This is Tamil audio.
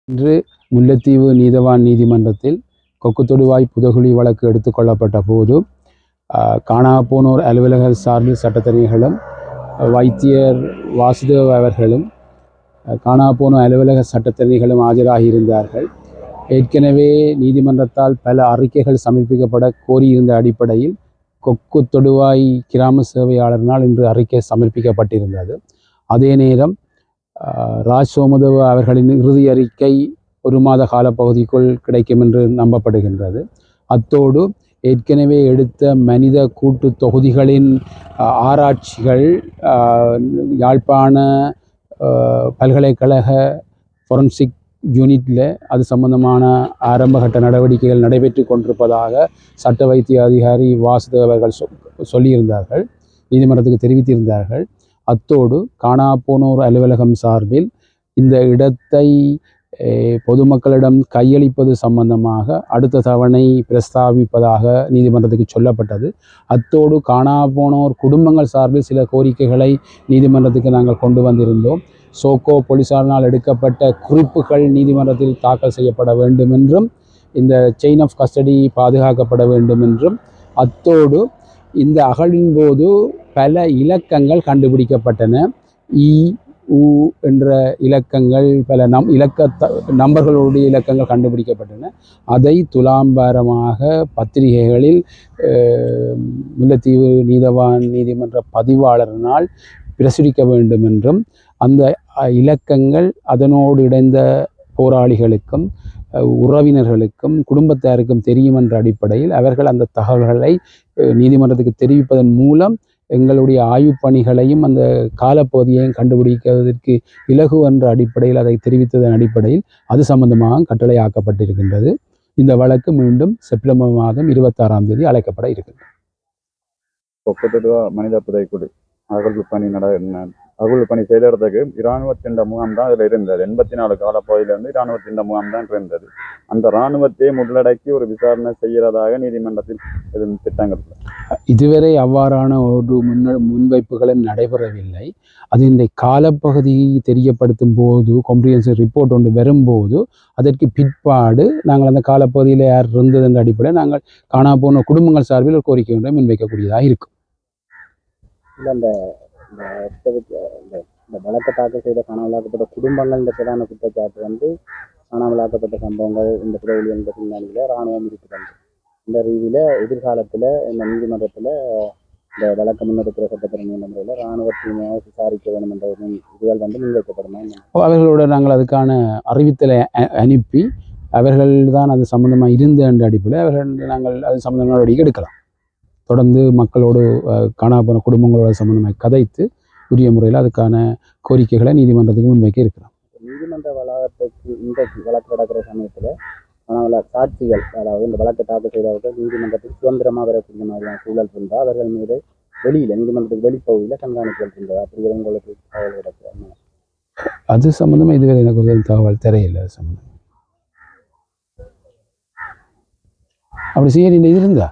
இன்று முல்லைத்தீவு நீதவான் நீதிமன்றத்தில் கொக்குத்தொடுவாய் புதகுழி வழக்கு எடுத்துக்கொள்ளப்பட்ட போது காணாப்போனோர் அலுவலக சார்பில் சட்டத்தரணிகளும் வைத்தியர் வாசுதேவ் அவர்களும் காணாப்போனோர் அலுவலக சட்டத்தரணிகளும் ஆஜராகியிருந்தார்கள். ஏற்கனவே நீதிமன்றத்தால் பல அறிக்கைகள் சமர்ப்பிக்கப்பட கோரியிருந்த அடிப்படையில் கொக்குத்தொடுவாய் கிராம சேவையாளரினால் இன்று அறிக்கை சமர்ப்பிக்கப்பட்டிருந்தது. அதே நேரம் ராஜ் சோமதேவ அவர்களின் இறுதி அறிக்கை 1 மாத காலப்பகுதிக்குள் கிடைக்கும் என்று நம்பப்படுகின்றது. அத்தோடு ஏற்கனவே எடுத்த மனித கூட்டு தொகுதிகளின் ஆராய்ச்சிகள் யாழ்ப்பாண பல்கலைக்கழக ஃபொரன்சிக் யூனிட்டில் அது சம்பந்தமான ஆரம்பகட்ட நடவடிக்கைகள் நடைபெற்று கொண்டிருப்பதாக சட்ட வைத்திய அதிகாரி வாசுதேவ் அவர்கள் சொல்லியிருந்தார்கள், நீதிமன்றத்துக்கு தெரிவித்திருந்தார்கள். அத்தோடு காணாப்போனோர் அலுவலகம் சார்பில் இந்த இடத்தை பொதுமக்களிடம் கையளிப்பது சம்பந்தமாக அடுத்த தவணை பிரஸ்தாபிப்பதாக நீதிமன்றத்துக்கு சொல்லப்பட்டது. அத்தோடு காணாப்போனோர் குடும்பங்கள் சார்பில் சில கோரிக்கைகளை நீதிமன்றத்துக்கு நாங்கள் கொண்டு வந்திருந்தோம். சோக்கோ போலீசாரினால் எடுக்கப்பட்ட குறிப்புகள் நீதிமன்றத்தில் தாக்கல் செய்யப்பட வேண்டும் என்றும், இந்த செயின் ஆஃப் கஸ்டடி பாதுகாக்கப்பட வேண்டும் என்றும், அத்தோடு இந்த அகழின் போது பல இலக்கங்கள் கண்டுபிடிக்கப்பட்டன. உ என்ற இலக்கங்கள் பல நம்பர்களுடைய இலக்கங்கள் கண்டுபிடிக்கப்பட்டன. அதை துலாம்பாரமாக பத்திரிகைகளில் முல்லைத்தீவு நீதவான் நீதிமன்ற பதிவாளரினால் பிரசுரிக்க வேண்டும் என்றும், அந்த இலக்கங்கள் அதனோடு இணைந்த போராளிகளுக்கும் உறவினர்களுக்கும் குடும்பத்தாருக்கும் தெரியும் என்ற அடிப்படையில் அவர்கள் அந்த தகவல்களை நீதிமன்றத்துக்கு தெரிவிப்பதன் மூலம் எங்களுடைய ஆய்வுப் பணிகளையும் அந்த காலப்பகுதியையும் கண்டுபிடிப்பதற்கு இலகு என்ற அடிப்படையில் அதை தெரிவித்ததன் அடிப்படையில் அது சம்பந்தமாக கட்டளை ஆக்கப்பட்டிருக்கின்றது. இந்த வழக்கு மீண்டும் செப்டம்பர் மாதம் 26ஆம் தேதி அழைக்கப்பட இருக்கின்றது. மனித புதைக்குழி அகழ்வு பணி செய்ததுக்கு இராணுவத்தின் முகாம் தான் அதில் இருந்தது. 84 காலப்பகுதியிலிருந்து இராணுவத்தின் முகாம் தான் இருந்தது. அந்த இராணுவத்தை உள்ளடக்கி ஒரு விசாரணை செய்கிறதாக நீதிமன்றத்தில் திட்டங்கள் இதுவரை அவ்வாறான ஒரு முன்வைப்புகளும் நடைபெறவில்லை. அது இந்த காலப்பகுதி தெரியப்படுத்தும் போது காம்ப்ரிஹென்சிவ் ரிப்போர்ட் ஒன்று வரும்போது அதற்கு பிற்பாடு நாங்கள் அந்த காலப்பகுதியில் யார் இருந்தது என்ற அடிப்படையில் நாங்கள் காணாப்போன குடும்பங்கள் சார்பில் ஒரு கோரிக்கை ஒன்றை முன்வைக்கக்கூடியதாக இருக்கும். இந்த வழக்கு தாக்கல் செய்த காணாமலாக்கப்பட்ட குடும்பங்கள் இந்த பிரதான குற்றச்சாட்டு வந்து காணாமலாக்கப்பட்ட சம்பவங்கள் இந்த புதகுழி பின்னணியில் இராணுவம் இருக்கிறது. இந்த ரீதியில் எதிர்காலத்தில் இந்த நீதிமன்றத்தில் இந்த வழக்கு முன்னெடுக்கிற சட்டத்திறமை முறையில் இராணுவத்தினை விசாரிக்க வேண்டும் என்ற இதுகள் வந்து முன்வைக்கப்படுமா? அவர்களோட நாங்கள் அதுக்கான அறிவித்தலை அனுப்பி அவர்கள் தான் அது சம்பந்தமாக இருந்த என்ற அடிப்படையில் அவர்கள் நாங்கள் அது சம்பந்தமான நடவடிக்கை எடுக்கலாம். தொடர்ந்து மக்களோடு காணாப்போன குடும்பங்களோட சம்பந்தமாக கதைத்து உரிய முறையில் அதுக்கான கோரிக்கைகளை நீதிமன்றத்துக்கு முன்வைக்க இருக்கிறோம். நீதிமன்ற வளாகத்துக்கு இன்றைக்கு வழக்கு நடக்கிற சமயத்தில் சாட்சிகள், அதாவது இந்த வழக்கு தாக்கல் செய்தவர்கள் நீதிமன்றத்துக்கு சுதந்திரமாக வரக்கூடிய மாதிரியான சூழல் இருந்தால் அவர்கள் மீது வெளியில் நீதிமன்றத்துக்கு வெளிப்பகுதியில் கண்காணிப்புகள் இருந்தது. அப்படி உங்களுக்கு தகவல் கிடைக்கிறது? அது சம்பந்தமாக இதுவரை எனக்கு ஒரு தகவல் தெரியல. அது சம்பந்தம் அப்படி செய்ய இருந்தா